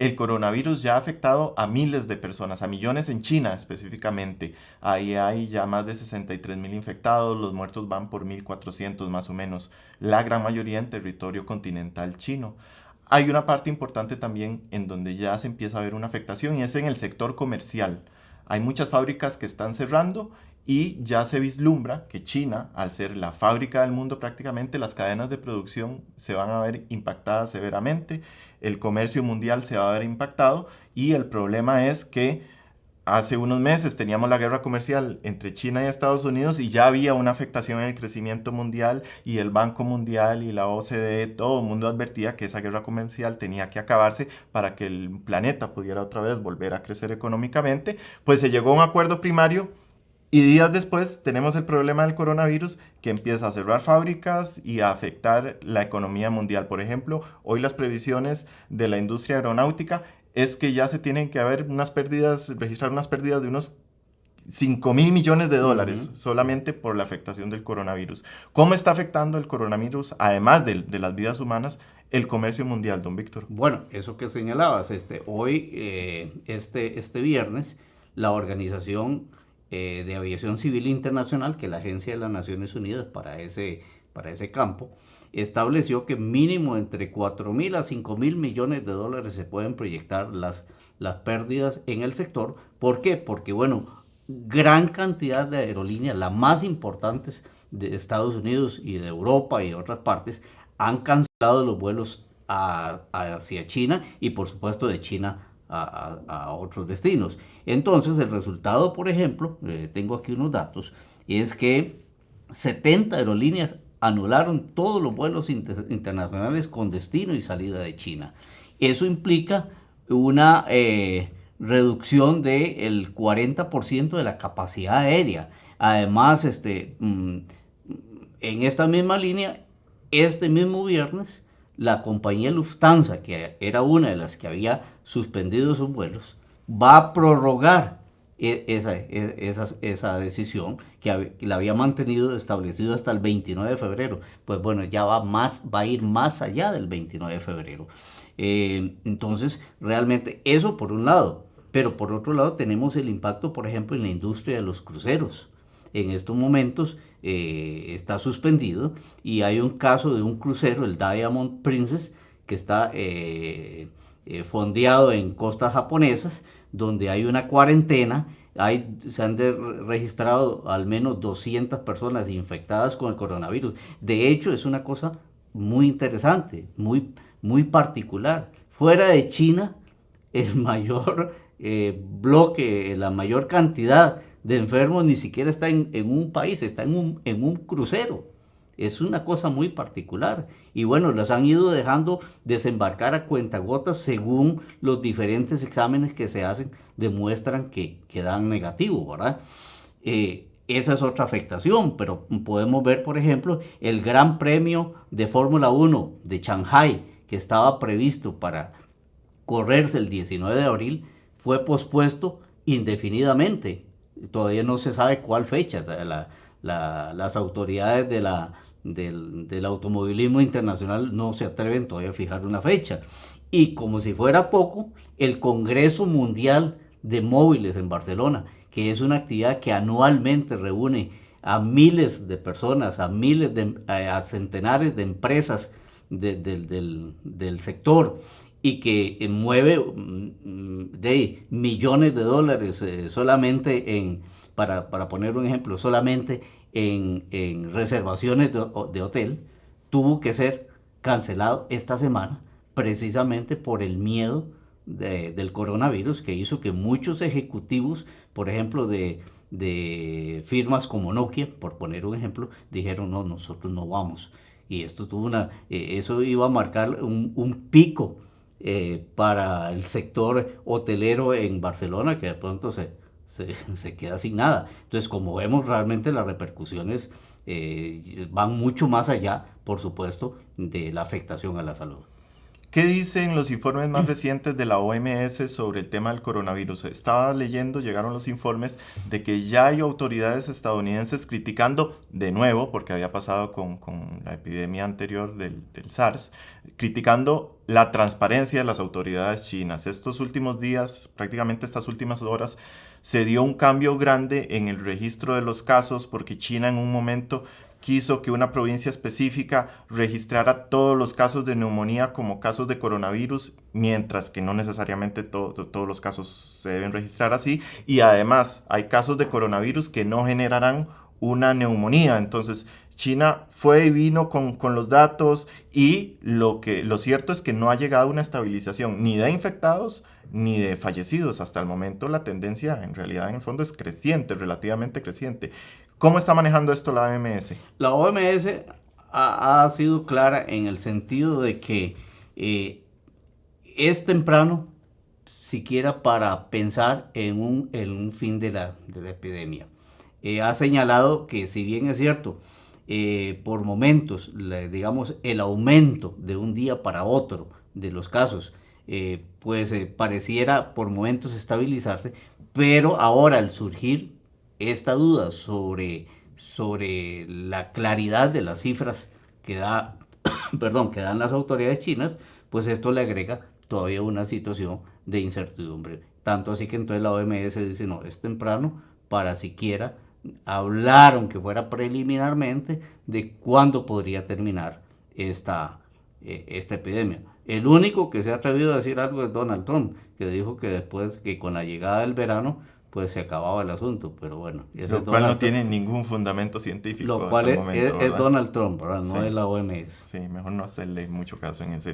el coronavirus ya ha afectado a miles de personas, a millones en China específicamente. Ahí hay ya más de 63.000 infectados, los muertos van por 1.400 más o menos, la gran mayoría en territorio continental chino. Hay una parte importante también en donde ya se empieza a ver una afectación y es en el sector comercial. Hay muchas fábricas que están cerrando y ya se vislumbra que China, al ser la fábrica del mundo prácticamente, las cadenas de producción se van a ver impactadas severamente, el comercio mundial se va a ver impactado y el problema es que hace unos meses teníamos la guerra comercial entre China y Estados Unidos y ya había una afectación en el crecimiento mundial y el Banco Mundial y la OCDE, todo el mundo advertía que esa guerra comercial tenía que acabarse para que el planeta pudiera otra vez volver a crecer económicamente. Pues se llegó a un acuerdo primario y días después tenemos el problema del coronavirus que empieza a cerrar fábricas y a afectar la economía mundial. Por ejemplo, hoy las previsiones de la industria aeronáutica es que ya se tienen que haber unas pérdidas, registrar unas pérdidas de unos 5.000 millones de dólares Ujú. solamente por la afectación del coronavirus. ¿Cómo está afectando el coronavirus, además de las vidas humanas, el comercio mundial, don Víctor? Bueno, eso que señalabas, hoy, este viernes, la Organización de Aviación Civil Internacional, que es la agencia de las Naciones Unidas para ese campo, estableció que mínimo entre 4.000 a 5.000 millones de dólares se pueden proyectar las pérdidas en el sector. ¿Por qué? Porque, bueno, gran cantidad de aerolíneas, las más importantes de Estados Unidos y de Europa y de otras partes, han cancelado los vuelos hacia China y por supuesto de China a otros destinos. Entonces el resultado, por ejemplo, tengo aquí unos datos, es que 70 aerolíneas anularon todos los vuelos internacionales con destino y salida de China. Eso implica una reducción del 40% de la capacidad aérea. Además, en esta misma línea, este mismo viernes, la compañía Lufthansa, que era una de las que había suspendido sus vuelos, va a prorrogar esa decisión que la había mantenido establecido hasta el 29 de febrero. Pues bueno, ya va a ir más allá del 29 de febrero. Entonces, realmente eso por un lado. Pero por otro lado tenemos el impacto, por ejemplo, en la industria de los cruceros. En estos momentos está suspendido y hay un caso de un crucero, el Diamond Princess, que está fondeado en costas japonesas, donde hay una cuarentena. Se han registrado al menos 200 personas infectadas con el coronavirus. De hecho, es una cosa muy interesante, muy particular. Fuera de China, el mayor bloque, la mayor cantidad de enfermos ni siquiera está en un país, está en un crucero. Es una cosa muy particular. Y bueno, los han ido dejando desembarcar a cuentagotas según los diferentes exámenes que se hacen, demuestran que dan negativo, ¿verdad? Esa es otra afectación, pero podemos ver, por ejemplo, el Gran Premio de Fórmula 1 de Shanghai, que estaba previsto para correrse el 19 de abril, fue pospuesto indefinidamente. Todavía no se sabe cuál fecha. Las autoridades del automovilismo internacional no se atreven todavía a fijar una fecha. Y como si fuera poco, el Congreso Mundial de Móviles en Barcelona, que es una actividad que anualmente reúne a miles de personas, a centenares de empresas del sector y que mueve de millones de dólares solamente para poner un ejemplo, solamente en reservaciones de hotel, tuvo que ser cancelado esta semana precisamente por el miedo del coronavirus, que hizo que muchos ejecutivos, por ejemplo, de firmas como Nokia, por poner un ejemplo, dijeron, no, nosotros no vamos. Y esto eso iba a marcar un pico para el sector hotelero en Barcelona, que de pronto se queda sin nada. Entonces, como vemos, realmente las repercusiones van mucho más allá, por supuesto, de la afectación a la salud. ¿Qué dicen los informes más recientes de la OMS sobre el tema del coronavirus? Estaba leyendo, llegaron los informes de que ya hay autoridades estadounidenses criticando de nuevo, porque había pasado con la epidemia anterior del SARS, criticando la transparencia de las autoridades chinas. Estos últimos días, prácticamente estas últimas horas, se dio un cambio grande en el registro de los casos porque China en un momento quiso que una provincia específica registrara todos los casos de neumonía como casos de coronavirus, mientras que no necesariamente todos los casos se deben registrar así. Y además hay casos de coronavirus que no generarán una neumonía. Entonces China fue y vino con los datos y lo cierto es que no ha llegado a una estabilización ni de infectados ni de fallecidos. Hasta el momento la tendencia en realidad en el fondo es creciente, relativamente creciente. ¿Cómo está manejando esto la OMS? La OMS ha sido clara en el sentido de que es temprano siquiera para pensar en un fin de la epidemia. Ha señalado que si bien es cierto, por momentos, digamos, el aumento de un día para otro de los casos, pareciera por momentos estabilizarse, pero ahora al surgir esta duda sobre la claridad de las cifras que que dan las autoridades chinas, pues esto le agrega todavía una situación de incertidumbre. Tanto así que entonces la OMS dice, no, es temprano para siquiera hablar, aunque fuera preliminarmente, de cuándo podría terminar esta epidemia. El único que se ha atrevido a decir algo es Donald Trump, que dijo que después, que con la llegada del verano, pues se acababa el asunto, pero bueno. Lo cual no tiene ningún fundamento científico hasta el momento, es Donald Trump, ¿verdad? No Sí. es la OMS. Sí, mejor no hacerle mucho caso en ese